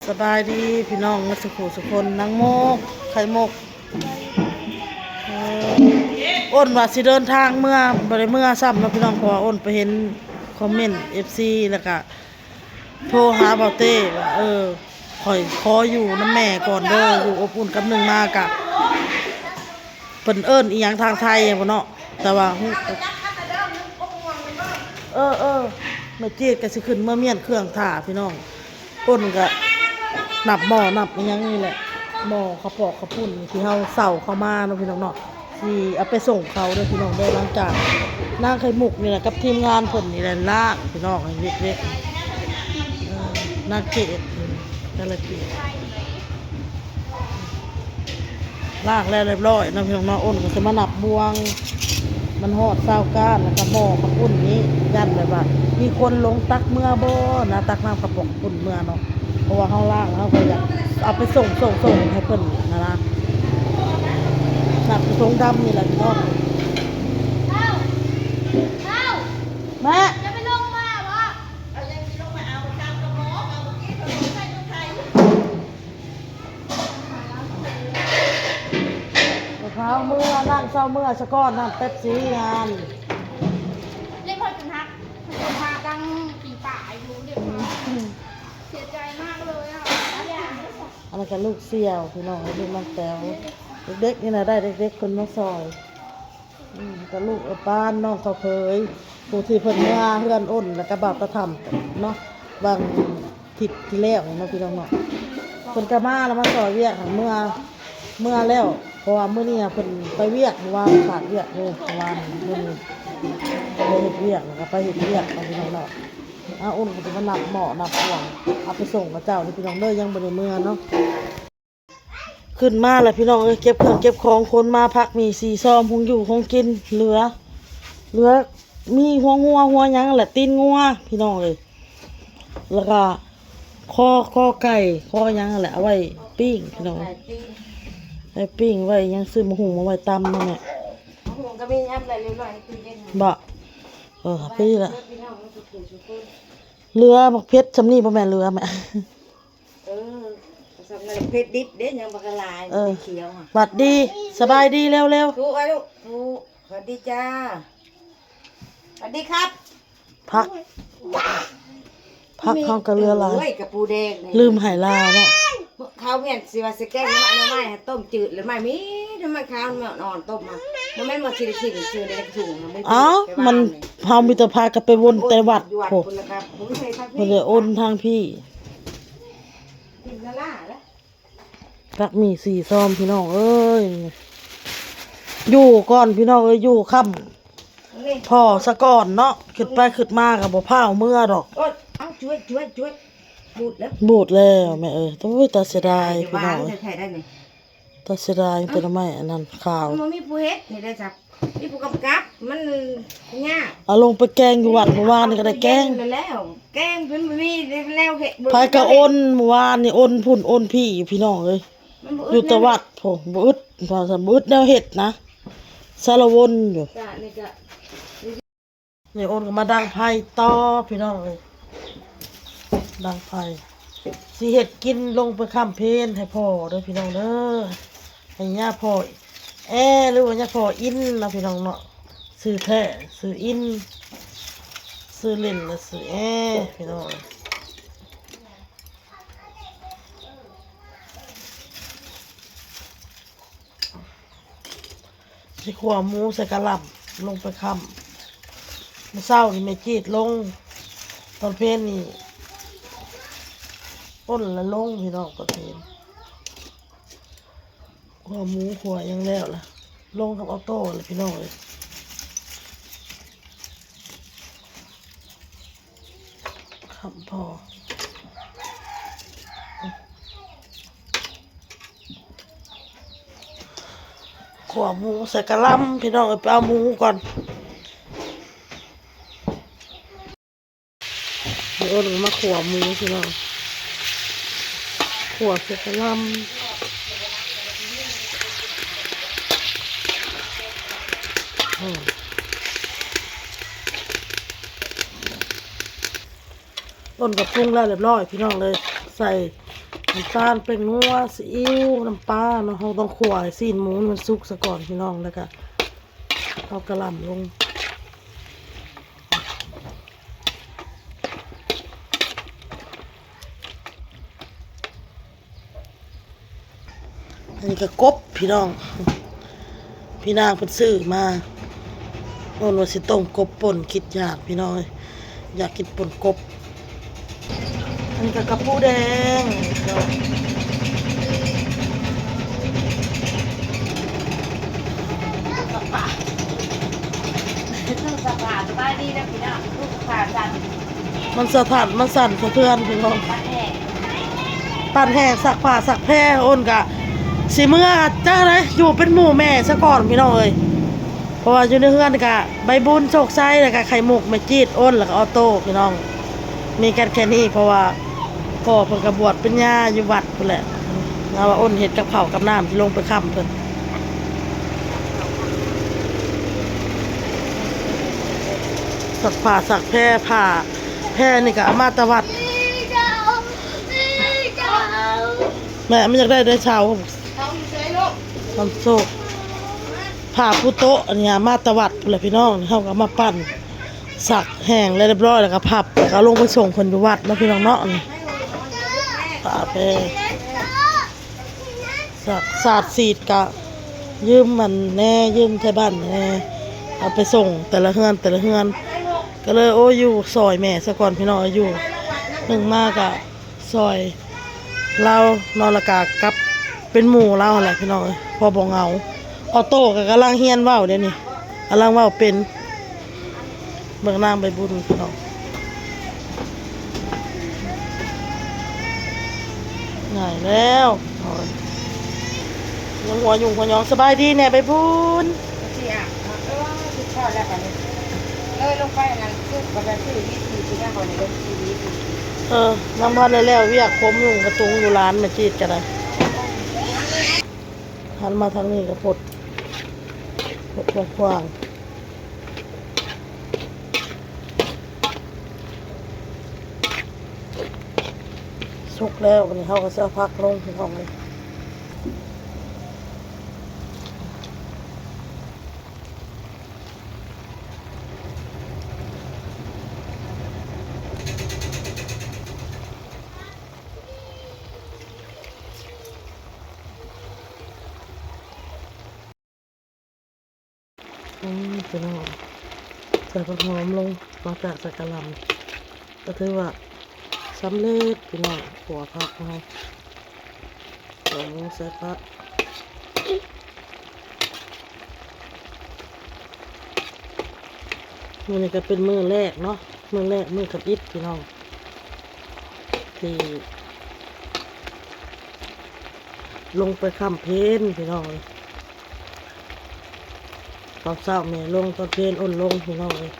สบายดีพี่น้องมาสุขุสุคนนางโมกไข่มกเอ่อ้นว่าสิเดินทางเมื่อบริเมื่อซ้ำเนาะพี่น้องเพราะว่าอ้นไปเห็นคอมเมนต์ FC แล้วก็โทรหาเบาเต้ว่าข่อยขออยู่น้ำแม่ก่อนเด้ออยู่อบอุ่นกับหนึ่งมากะเพิ่นเอิ้นอีหยังทางไทยบ่เนาะแต่ว่าแม่จีดก็สิขึ้นเมื่อเมียนเครื่องถ่าพี่น้องอ้นก็นับหม้อนับอีหยังนี่แหละหม้อข้าวปอกข้าวปุ้นที่เฮาเส่าเข้ามาเนาะพี่น้องเนาะสิเอาไปส่งเขาเด้อพี่น้องเด้อหลังจากนางไข่มุกนี่แหละกับทีมงานเพิ่นนี่แหละลากพี่น้องให้เล็กๆนาเกตแต่ละเกตลากแล้วเรียบร้อยเนาะพี่น้องเนาะอ้นก็สิมานับบวงมันฮอด20ก้านแล้วก็หม้อข้าวปุ้นนี้ยันแบบว่ามีคนลงตักเมื่อบ่นะตักน้ำกระป๋องปุ้นเมื่อเนาะเพราะว่าเฮาล่างเฮาก็อยากเอาไปส่งให้เพิ่นนะหนักทรงดำนี่แหละพี่น้องแม่จะไปลงมาบ่เอายังสิลงมาเอาตามกระหม้อเอาเมื่อกี้เขาใส่รถไถเช้าเมื่อนั่งเช้าเมื่อสะก้อนนั่งเป๊ปซี่งานเรียกพ่อจุนฮักจุนฮักตั้งปีป่าอยู่เรียกพ่อเสียใจมากเลยอ่ะอันนั้นก็ลูกเสี่ยวพี่น้องลูกน้องแต้วเด็กๆนี่นะได้เด็กๆคนมาซอยก็ลูกป้านน้องเขาเคยผู้ที่เพิ่นมาเฮือนอ้นแล้วก็บาปกระทำเนาะบางทิศที่แล้วเนาะพี่น้องเนาะเพิ่นก็มาแล้วมาซอยเวียกเมื่อแล้วเพราะว่ามื้อนี้เพิ่นไปเวียกเมื่อวานขาดเวียกเลยเมื่อวานมื้อนี้ไปเฮ็ดเวียกแล้วก็ไปเฮ็ดเวียกพี่น้องเนาะอ้นก็จะมานับหม้อนับห่วงเอาไปส่งกับเจ้าที่พี่น้องเด้อยังบ่ได้เมื่อเนาะขึ้นมาแล้วพี่น้องเก็บเครื่องเก็บของคนมาพักมี4 ซอมคงอยู่คงกินเหลือมีหัวหยังแหละตีนงัวพี่น้องเลยแล้วก็ข้อไก่ข้อหยังแหละเอาไว้ปิ้งพี่น้องไว้ปิ้งไว้ยังซื้อมาหุงมาไว้ตำมาเนี่ยห่วงก็มีอันอะไรเรียบร้อยตู้เย็นบะพี่ละเรือบักเพชรชำนี่บ่แม่นเรือแม่สำหรับเพชรดิบเด้ยังบักลายเขียวอ่ะบัดดีสบายดีเร็วทุกไอ้ลูกทุกสวัสดีจ้าสวัสดีครับพักห้องกระเรือลายกับปูแดงลืมไหลาเนาะข้าวเมียนสิว่าสแกงน้ำไม้ต้มจืดหรือไม่มีน้ำมันข้าวมันอ่อนต้มมามันไม่มาชิลิซื้อในกระถุงมันเฮามีแต่พากันไปวนแต่วัดโหมันเลยโอนทางพี่พักมี4 ซอมพี่น้องเอ้ยอยู่ก่อนพี่น้องเอ้ยอยู่ค่ำพ่อสะก่อนเนาะขึ้นไปขึ้นมากับบ่พาวเมื่อดอกเอาช่วยบูดแล้วแม่ต้องตาเสียดายพี่น้องตาเสียดายเป็นไม้อันนั้นข่าวมันมีผู้เฮ็ดนี่ได้จับมีผู้กำกับมันยากเอาลงไปแกงอยู่วัดเมื่อวานนี่ก็ได้แกงแล้วแกงเป็นมีแล้วเฮ็ดพายกะอ้นเมื่อวานนี่อ้นพุ่นอ้นพี่พี่น้องเอ้ยอยู่ตะวัดผมบ่อึดพอซั่นบ่อึดแนวเฮ็ดนะสารวนอยู่นี่อ้นก็มาดังไผต่อพี่น้องเอ้ยดังไผสิเฮ็ดกินลงไปค้ำเพลให้พ่อเด้อพี่น้องเด้อให้ย่าพ่อหรือว่าย่าพ่ออินนะพี่น้องเนาะซื้อแท้ซื้ออินซื้อเล่นแล้วซื้อพี่น้องสิขัวหมูใส่กะหล่ำลงไปค้ำมื้อเช้านี่แม่จีดลงตอนเพลนี่ต้นละลงพี่น้องก็เพลขัวหมูขัวยังแล้วล่ะลงกับออโต้เลยพี่น้องเลยคำพอขัวหมูใส่กะหล่ำพี่น้องไปเอาหมูก่อนเดี๋ยวเรามาขัวหมูพี่น้องขัวใส่กะหล่ำต้นกับปรุงแล้วเรียบร้อยพี่น้องเลยใส่ น้ำตาลเป็นนัวซีอิ๊วน้ำปลาเนาะเราต้องคั่วให้ซีนหมูมันสุกซะก่อนพี่น้องแล้วก็เอากระหล่ำลงอันนี้ก็กบพี่น้องพี่นางเพิ่นซื้อมาโน่นว่าสิต้มกบป่นคิดอยากพี่น้องอยากกินป่นกบอันนี้ก็กระปูแดงเนาะ ลูกสะพานสบายดีนะพี่น้องลูกสะพานสั่น มันสะท้านมันสั่นสะเทือนพี่น้อง บ้านแห้ง ปั่นแห่สักผ้าสักแพร่อ้นกะสิเมื่อจ้าเลยอยู่เป็นหมู่แม่ซะก่อนพี่น้องเอ้ยเพราะว่าอยู่ในเฮือนกะใบบุญโชคไส้แล้วก็ไข่มุกแม่จีดอ้นแล้วก็ออโต้พี่น้องมีกันแค่นี้เพราะว่าพ่อเพิ่นก็บวชเป็นย่าอยู่วัดพุ่นแหละเอาว่าอ้นเฮ็ดกับข้าวกับน้ำที่ลงไปค้ำเพิ่นสักผ้าสักแพร่ผ้าแพร่นี่ก็เอามาแตะวัดแม่ไม่อยากได้ได้เช้า เขาอยู่เฉยลูก น้ำโซกผ่าผู้โต๊ะอันนี้มาตะวัดเลยพี่น้องเขาก็มาปั่นสักแห้งแล้วเรียบร้อยแล้วก็พับแล้วก็ลงไปส่งคนอยู่วัดนะพี่น้องเนาะนี่ผ่าไปสักศาสตร์สีดกะยืมมันแน่ยืมไทยบ้านแน่เอาไปส่งแต่ละเฮือนแต่ละเฮือนก็เลยโอ้อยู่ซอยแม่ซะก่อนพี่น้องอยู่หนึ่งมากอะซอยเรานอนละกากลับเป็นหมู่เราแหละพี่น้องพอบอกเหงาออโต้ก็กำลังเฮียนว่าวเดี๋ยวนี้กำลังว่าวเป็นเมืองนางใบบุญพี่น้องง่ายแล้วยังหัวยุ่งหัวหยองสบายดีแน่ใบบุญ ที่อ่ะสุดทอดแล้วกันเลยลงไปนั่นคือแบบที่วิธีที่นั่งคนในรถทีวี น้ำพันได้แล้วเวียกผมยุ่งกระตุงอยู่ร้านมาจีดกันเลยหันมาทางนี้ก็พดกว้างสุกแล้ววันนี้เขาก็จะเอาพักลงที่ห้องเลยพี่น้องใส่ผักหอมลงมาจากใส่กะหล่ำก็ถือว่าสำเร็จพี่น้องหัวผักนะครับใส่ผักมือนี้ก็เป็นมือแรกเนาะมือแรกมือกับอิฐพี่น้องที่ลงไปค้ำเพนพี่น้องเลยตอนเช้าแม่ลงตอนเพลนอ้นลงพี่น้องเลย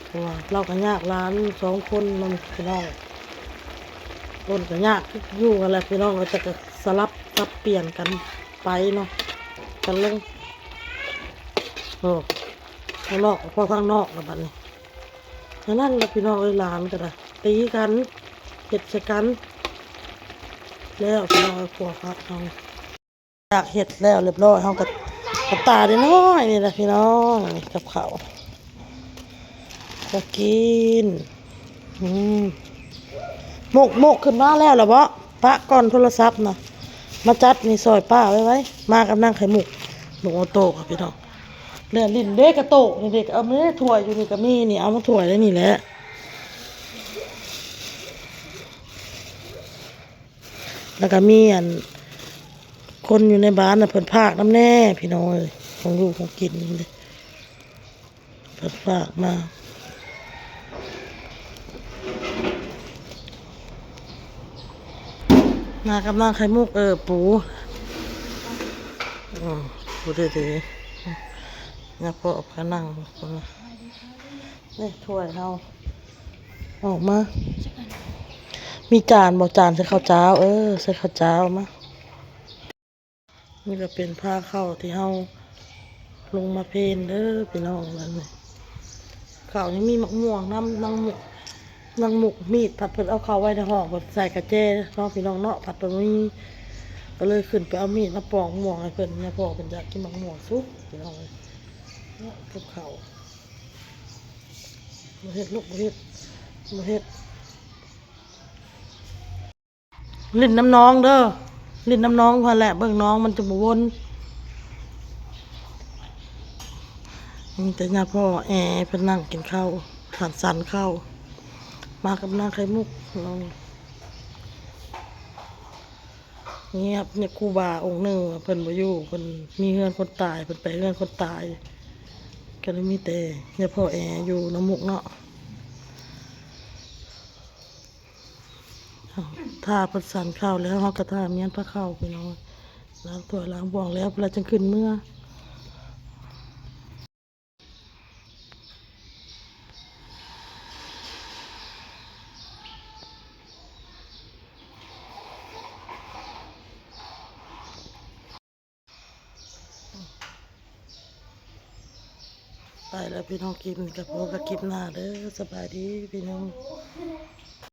เพราะว่าเราก็ยากร้าน2 คนมันพี่น้องอ้นก็ยากอยู่กันแหละพี่น้องเราจะสลับสับเปลี่ยนกันไปเนาะกันลงโอ้ข้างนอกพอข้างนอกแล้วบัดนี้นั่นแหละพี่น้องร้านก็ได้ตีกันเห็ดใส่กันแล้วพี่น้องกลัวครับเขาอยากเห็ดแล้วเรียบร้อยเขาก็ตาได้น้อยนี่แหละพี่น้องกับเขาก็กินหมกขึ้นมาแล้วเหรอเบาะปะก่อนโทรศัพท์นะมาจัดนี่ซอยป้าไว้มากับนั่งไข่หมกออโต้ครับพี่น้องเล่นลิ้นเด็กกระโตกนี่เด็กเอาไม่ได้ถั่วอยู่นี่ก็มีนี่เอามาถั่วได้นี่แหละแล้วก็มีคนอยู่ในบ้านน่ะเพิ่นพากน้ำแน่พี่น้องเอ้ยของลูกของกินเลยเพิ่นพากมากับนางไข่มุกปูปูเดือๆเนี่ยพอพานั่งคนละนี่ถ้วยเราออกมามีจานบอกจานใส่ข้าวเจ้าใส่ข้าวเจ้ามานี่ก็เป็นผ้าเข้าที่เฮาลงมาเพนเด้อพี่น้องนั่นเลยข้าวนี่มีมะม่วงน้ำหมก นางหมุกมีดผัดเพิ่นเอาเข้าไว้ในห้องเพิ่นใส่กระเจเนาะพี่น้องเนาะผัดเพิ่นมีก็เลยขึ้นไปเอามีดมาปอกม่วงให้เพิ่นเนี่ยพ่อเพิ่นอยากกินมะม่วงสุกพี่น้องเลยเนาะกับข้าวบ่เฮ็ดลูกบ่เฮ็ดบ่เฮ็ดลิ้นน้ำน้องเด้อลิ้นน้ำน้องพอแหละเบิ่งน้องมันจะบ่วนแต่ย่าพ่อเพิ่นนั่งกินข้าวสันข้าวมากับนางไข่มุกน้องเงียบเนี่ยครูบาองค์หนึ่งเพิ่นบ่อยู่เพิ่นมีเฮือนคนตายเพิ่นไปเฮือนคนตายก็เลยมีแต่เนี่ยพ่ออยู่น้ำมุกเนาะถ้าเพิ่นสันข้าวแล้วเฮาก็ท่าเมียนพระข้าวพี่น้องล้างถ้วยล้างบ่วงแล้วเวลาจังขึ้นเมื่อไปแล้วพี่น้องกินกับพ่อก็คลิปหน้าเด้อสบายดีพี่น้อง